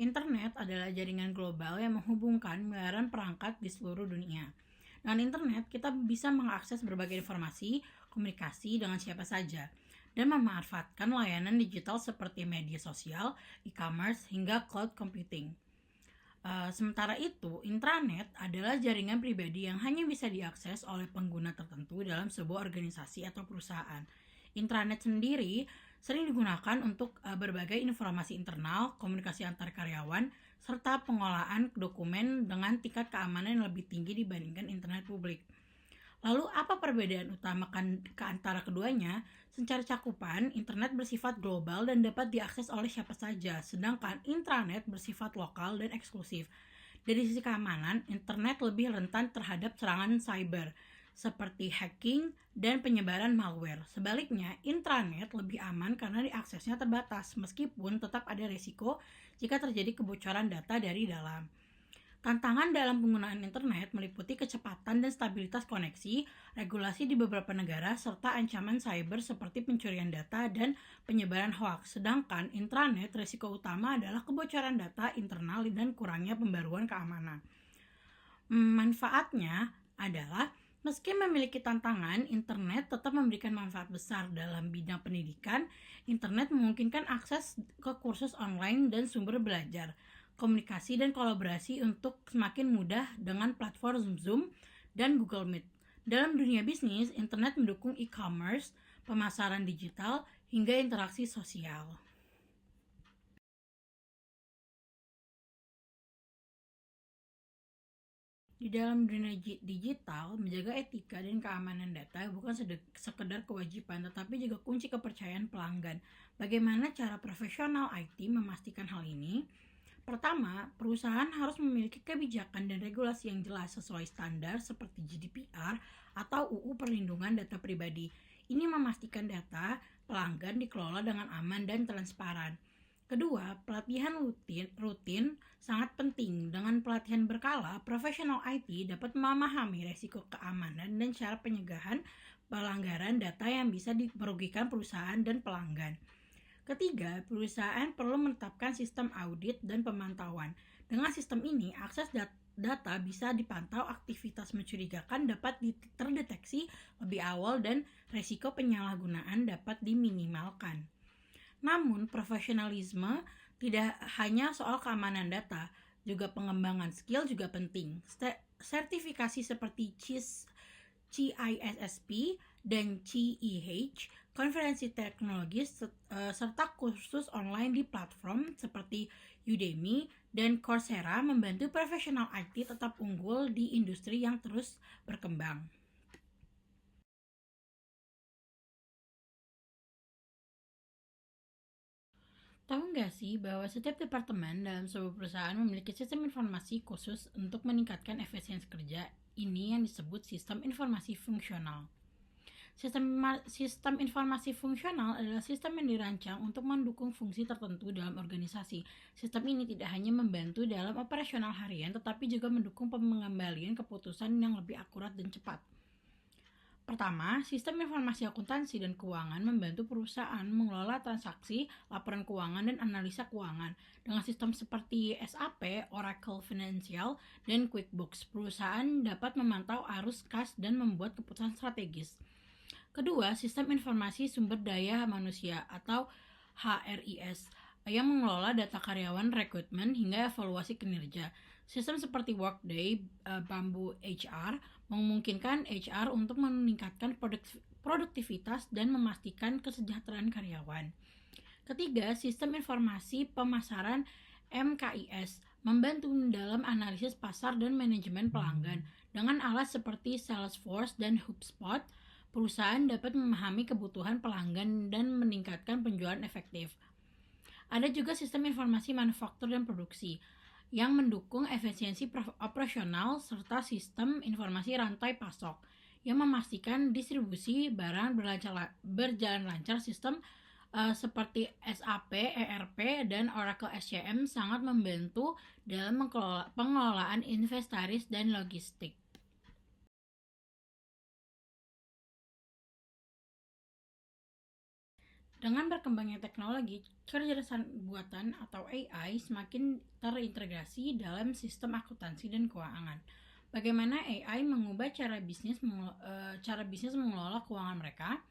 Internet adalah jaringan global yang menghubungkan miliaran perangkat di seluruh dunia. Dengan internet, kita bisa mengakses berbagai informasi, komunikasi dengan siapa saja, dan memanfaatkan layanan digital seperti media sosial, e-commerce, hingga cloud computing. Sementara itu, intranet adalah jaringan pribadi yang hanya bisa diakses oleh pengguna tertentu dalam sebuah organisasi atau perusahaan. Intranet sendiri sering digunakan untuk berbagai informasi internal, komunikasi antar karyawan, serta pengolahan dokumen dengan tingkat keamanan yang lebih tinggi dibandingkan internet publik. Lalu apa perbedaan utama antara keduanya? Secara cakupan, internet bersifat global dan dapat diakses oleh siapa saja, sedangkan intranet bersifat lokal dan eksklusif. Dari sisi keamanan, internet lebih rentan terhadap serangan cyber, seperti hacking dan penyebaran malware. Sebaliknya, intranet lebih aman karena diaksesnya terbatas, meskipun tetap ada risiko jika terjadi kebocoran data dari dalam. Tantangan dalam penggunaan internet meliputi kecepatan dan stabilitas koneksi, regulasi di beberapa negara, serta ancaman cyber seperti pencurian data dan penyebaran hoaks. Sedangkan intranet, risiko utama adalah kebocoran data internal dan kurangnya pembaruan keamanan. Manfaatnya adalah meski memiliki tantangan, internet tetap memberikan manfaat besar dalam bidang pendidikan. Internet memungkinkan akses ke kursus online dan sumber belajar, komunikasi dan kolaborasi untuk semakin mudah dengan platform Zoom dan Google Meet. Dalam dunia bisnis, internet mendukung e-commerce, pemasaran digital, hingga interaksi sosial. Di dalam dunia digital, menjaga etika dan keamanan data bukan sekedar kewajiban, tetapi juga kunci kepercayaan pelanggan. Bagaimana cara profesional IT memastikan hal ini? Pertama, perusahaan harus memiliki kebijakan dan regulasi yang jelas sesuai standar seperti GDPR atau UU Perlindungan Data Pribadi. Ini memastikan data pelanggan dikelola dengan aman dan transparan. Kedua, pelatihan rutin sangat penting. Dengan pelatihan berkala, profesional IT dapat memahami risiko keamanan dan cara pencegahan pelanggaran data yang bisa merugikan perusahaan dan pelanggan. Ketiga, perusahaan perlu menetapkan sistem audit dan pemantauan. Dengan sistem ini, akses data bisa dipantau, aktivitas mencurigakan dapat terdeteksi lebih awal, dan risiko penyalahgunaan dapat diminimalkan. Namun, profesionalisme tidak hanya soal keamanan data, juga pengembangan skill juga penting. Sertifikasi seperti CISSP dan CEH, konferensi teknologi, serta kursus online di platform seperti Udemy dan Coursera membantu profesional IT tetap unggul di industri yang terus berkembang. Tahu nggak sih bahwa setiap departemen dalam sebuah perusahaan memiliki sistem informasi khusus untuk meningkatkan efisiensi kerja? Ini yang disebut sistem informasi fungsional. Sistem informasi fungsional adalah sistem yang dirancang untuk mendukung fungsi tertentu dalam organisasi. Sistem ini tidak hanya membantu dalam operasional harian, tetapi juga mendukung pengembalian keputusan yang lebih akurat dan cepat. Pertama, sistem informasi akuntansi dan keuangan membantu perusahaan mengelola transaksi, laporan keuangan, dan analisa keuangan. Dengan sistem seperti SAP, Oracle Financial, dan QuickBooks, perusahaan dapat memantau arus kas dan membuat keputusan strategis. Kedua, sistem informasi sumber daya manusia atau HRIS yang mengelola data karyawan, rekrutmen, hingga evaluasi kinerja. Sistem seperti Workday, Bamboo HR memungkinkan HR untuk meningkatkan produktivitas dan memastikan kesejahteraan karyawan. Ketiga, sistem informasi pemasaran MKIS membantu dalam analisis pasar dan manajemen pelanggan. Dengan alat seperti Salesforce dan HubSpot, perusahaan dapat memahami kebutuhan pelanggan dan meningkatkan penjualan efektif. Ada juga sistem informasi manufaktur dan produksi yang mendukung efisiensi operasional, serta sistem informasi rantai pasok yang memastikan distribusi barang berjalan lancar. Sistem seperti SAP, ERP, dan Oracle SCM sangat membantu dalam pengelolaan inventaris dan logistik. Dengan berkembangnya teknologi, kecerdasan buatan atau AI semakin terintegrasi dalam sistem akuntansi dan keuangan. Bagaimana AI mengubah cara bisnis mengelola keuangan mereka?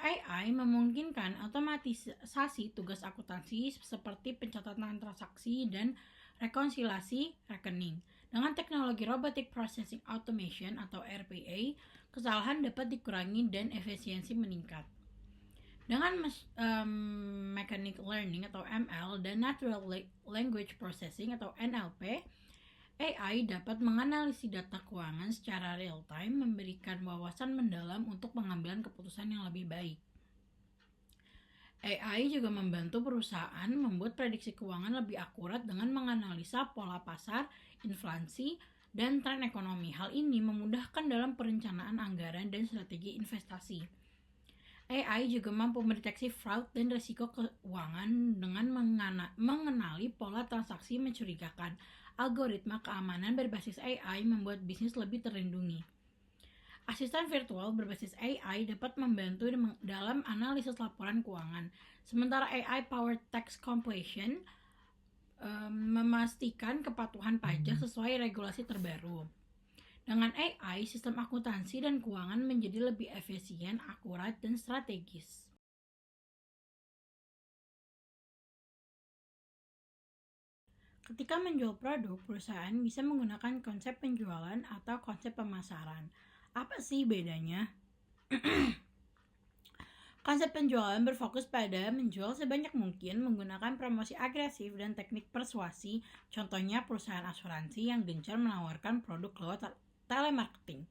AI memungkinkan otomatisasi tugas akuntansi seperti pencatatan transaksi dan rekonsiliasi rekening. Dengan teknologi Robotic Processing Automation atau RPA, kesalahan dapat dikurangi dan efisiensi meningkat. Dengan Mechanic Learning atau ML dan Natural Language Processing atau NLP, AI dapat menganalisis data keuangan secara real time, memberikan wawasan mendalam untuk pengambilan keputusan yang lebih baik. AI juga membantu perusahaan membuat prediksi keuangan lebih akurat dengan menganalisa pola pasar, inflasi, dan tren ekonomi. Hal ini memudahkan dalam perencanaan anggaran dan strategi investasi. AI juga mampu mendeteksi fraud dan risiko keuangan dengan mengenali pola transaksi mencurigakan. Algoritma keamanan berbasis AI membuat bisnis lebih terlindungi. Asisten virtual berbasis AI dapat membantu dalam analisis laporan keuangan, sementara AI-powered tax completion memastikan kepatuhan pajak sesuai regulasi terbaru. Dengan AI, sistem akuntansi dan keuangan menjadi lebih efisien, akurat, dan strategis. Ketika menjual produk, perusahaan bisa menggunakan konsep penjualan atau konsep pemasaran. Apa sih bedanya? Konsep penjualan berfokus pada menjual sebanyak mungkin menggunakan promosi agresif dan teknik persuasi. Contohnya perusahaan asuransi yang gencar menawarkan produk lewat telemarketing.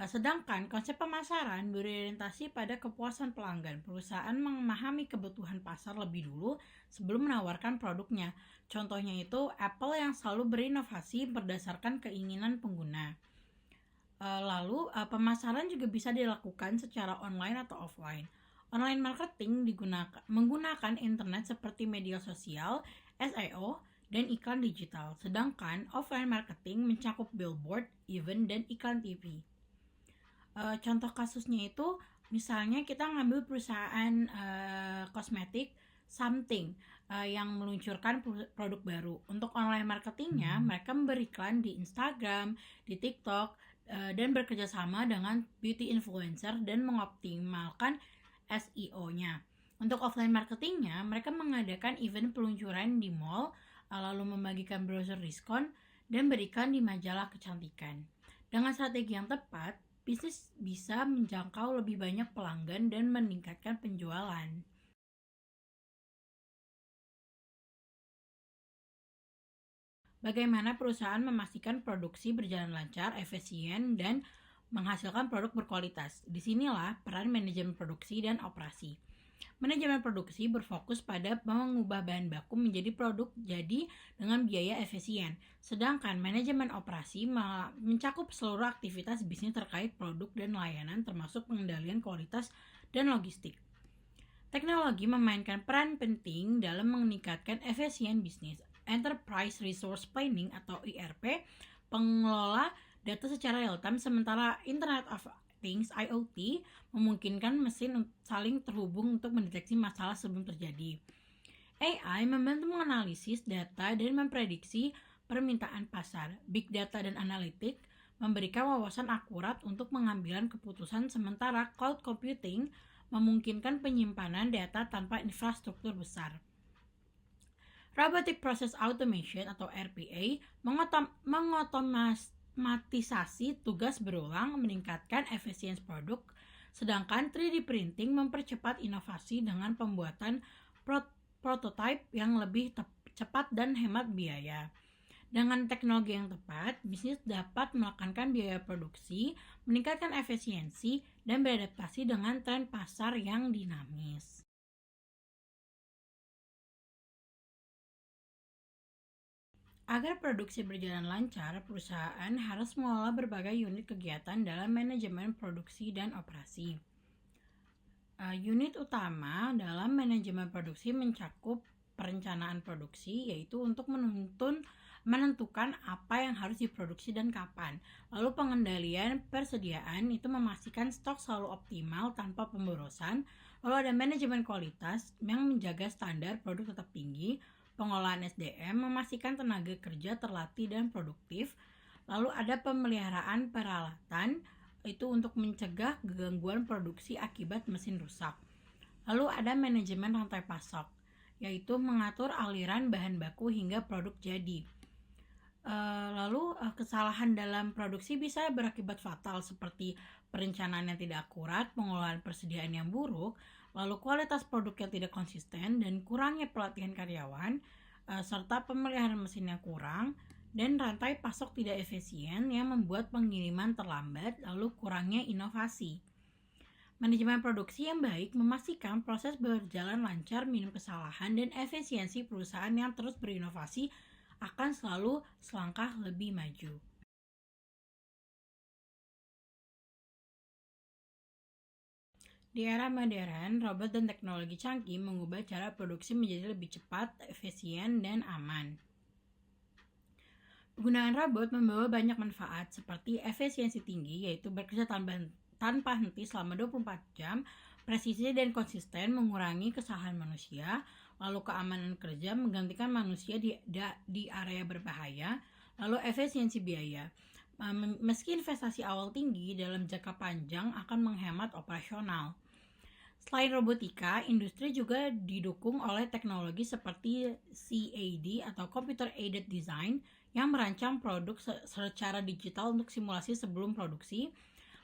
Sedangkan konsep pemasaran berorientasi pada kepuasan pelanggan. Perusahaan memahami kebutuhan pasar lebih dulu sebelum menawarkan produknya. Contohnya itu Apple yang selalu berinovasi berdasarkan keinginan pengguna. Lalu pemasaran juga bisa dilakukan secara online atau offline. Online marketing menggunakan internet seperti media sosial, SEO, dan iklan digital. Sedangkan offline marketing mencakup billboard, event, dan iklan TV. Contoh kasusnya itu misalnya kita ngambil perusahaan kosmetik Something yang meluncurkan produk baru. Untuk online marketingnya mereka beriklan di Instagram, di TikTok, dan bekerja sama dengan beauty influencer dan mengoptimalkan SEO-nya. Untuk offline marketingnya mereka mengadakan event peluncuran di mall, lalu membagikan brosur diskon dan berikan di majalah kecantikan. Dengan strategi yang tepat, bisnis bisa menjangkau lebih banyak pelanggan dan meningkatkan penjualan. Bagaimana perusahaan memastikan produksi berjalan lancar, efisien, dan menghasilkan produk berkualitas? Disinilah peran manajemen produksi dan operasi. Manajemen produksi berfokus pada mengubah bahan baku menjadi produk jadi dengan biaya efisien. Sedangkan manajemen operasi mencakup seluruh aktivitas bisnis terkait produk dan layanan termasuk pengendalian kualitas dan logistik. Teknologi memainkan peran penting dalam meningkatkan efisien bisnis. Enterprise Resource Planning atau ERP pengelola data secara real time, sementara Internet of Things IoT memungkinkan mesin saling terhubung untuk mendeteksi masalah sebelum terjadi. AI membantu menganalisis data dan memprediksi permintaan pasar. Big data dan analitik memberikan wawasan akurat untuk pengambilan keputusan, sementara cloud computing memungkinkan penyimpanan data tanpa infrastruktur besar. Robotic Process Automation atau RPA mengotomatisasi tugas berulang, meningkatkan efisiensi produk, sedangkan 3D printing mempercepat inovasi dengan pembuatan prototipe yang lebih cepat dan hemat biaya. Dengan teknologi yang tepat, bisnis dapat menekankan biaya produksi, meningkatkan efisiensi, dan beradaptasi dengan tren pasar yang dinamis. Agar produksi berjalan lancar, perusahaan harus mengelola berbagai unit kegiatan dalam manajemen produksi dan operasi. Unit utama dalam manajemen produksi mencakup perencanaan produksi, yaitu untuk menuntun menentukan apa yang harus diproduksi dan kapan. Lalu pengendalian persediaan itu memastikan stok selalu optimal tanpa pemborosan. Lalu ada manajemen kualitas yang menjaga standar produk tetap tinggi. Pengolahan SDM memastikan tenaga kerja terlatih dan produktif. Lalu ada pemeliharaan peralatan itu untuk mencegah gangguan produksi akibat mesin rusak. Lalu ada manajemen rantai pasok, yaitu mengatur aliran bahan baku hingga produk jadi. Lalu kesalahan dalam produksi bisa berakibat fatal seperti perencanaan yang tidak akurat, pengolahan persediaan yang buruk, lalu kualitas produk yang tidak konsisten dan kurangnya pelatihan karyawan, serta pemeliharaan mesin yang kurang, dan rantai pasok tidak efisien yang membuat pengiriman terlambat, lalu kurangnya inovasi. Manajemen produksi yang baik memastikan proses berjalan lancar, minim kesalahan, dan efisiensi perusahaan yang terus berinovasi akan selalu selangkah lebih maju. Di era modern, robot dan teknologi canggih mengubah cara produksi menjadi lebih cepat, efisien, dan aman. Penggunaan robot membawa banyak manfaat seperti efisiensi tinggi, yaitu bekerja tanpa henti selama 24 jam, presisi dan konsisten mengurangi kesalahan manusia, lalu keamanan kerja menggantikan manusia di area berbahaya, lalu efisiensi biaya. Meski investasi awal tinggi, dalam jangka panjang akan menghemat operasional. Selain robotika, industri juga didukung oleh teknologi seperti CAD atau Computer Aided Design yang merancang produk secara digital untuk simulasi sebelum produksi.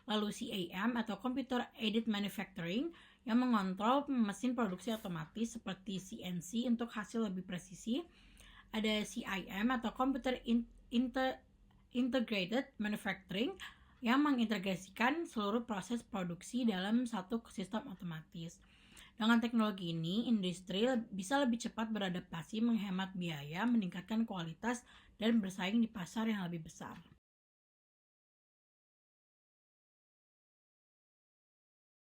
Lalu CAM atau Computer Aided Manufacturing yang mengontrol mesin produksi otomatis seperti CNC untuk hasil lebih presisi. Ada CIM atau Computer Integrated Manufacturing yang mengintegrasikan seluruh proses produksi dalam satu sistem otomatis. Dengan teknologi ini, industri bisa lebih cepat beradaptasi, menghemat biaya, meningkatkan kualitas, dan bersaing di pasar yang lebih besar.